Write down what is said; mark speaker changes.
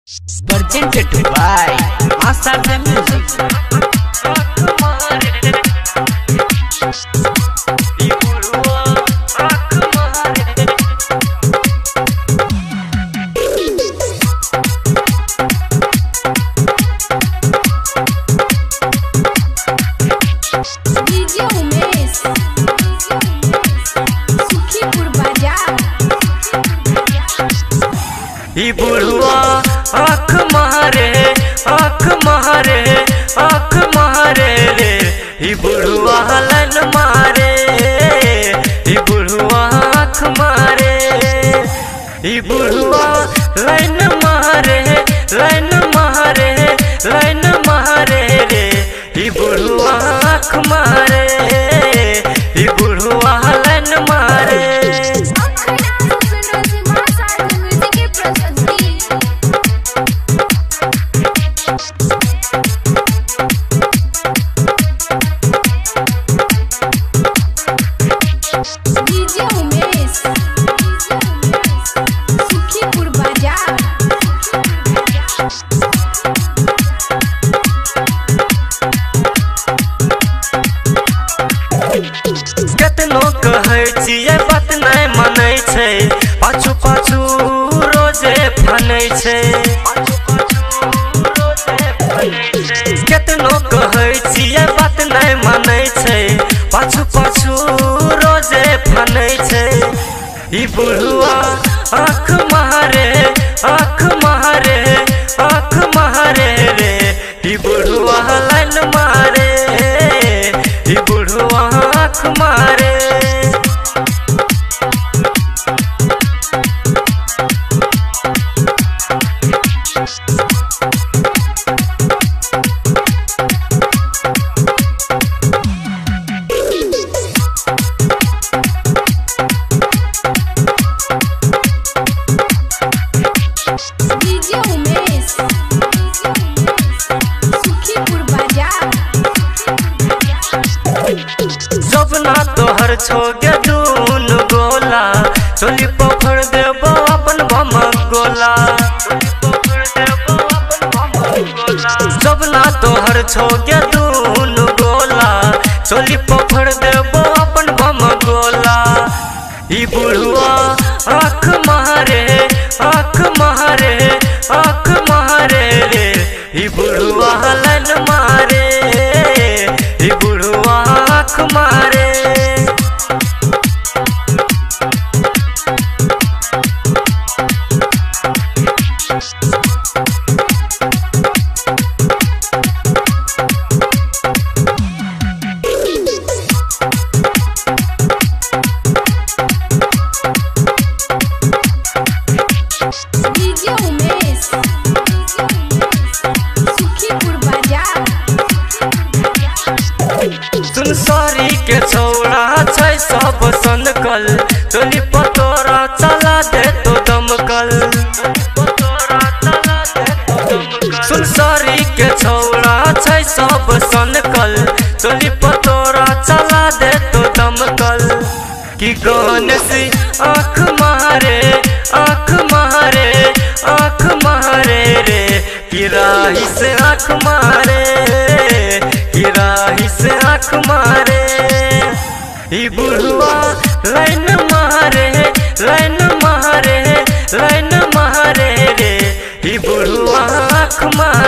Speaker 1: Presented by Master the Music.
Speaker 2: बुढ़वा आँख मारे रे बुढ़वा लाइन मारे बुढ़वा आँख मारे बुढ़वा लाइन मारे रे बुढ़वा आँख मारे बुढ़वा लाइन मारे। केतनो कहै छियै बात नहीं मानै छै, पाछू पाछू रोजे फनै छै। केतनो कहै छियै बात नहीं मानै छै, पाछू पाछू रोजे फनै छै। बुढ़वा आँख मारे रे बुढ़वा लाइन मारे बुढ़वा आँख मारे। जबना तोहर छोगे दून गोला, चोली पकड़ देबो अपन भमक गोला। जबना तोहर छोगे दून गोला, चोली पकड़ देबो अपन भमक गोला। बुढ़वा आँख मारे रे बुढ़वा लाइन मारे बुढ़वा आँख मारे। सुनसरी के छौड़ा छै सब सनकल, चोली पतोरा चला दे तो दमकल। सुनसरी के छौड़ा छै सब सनकल, चोली पतोरा चला दे तो दमकल। कि गणेश आँख मारे रे कि राही से आँख मारे आँख मारे। बुढ़वा लाइन मारे रे बुढ़वा आँख मारे।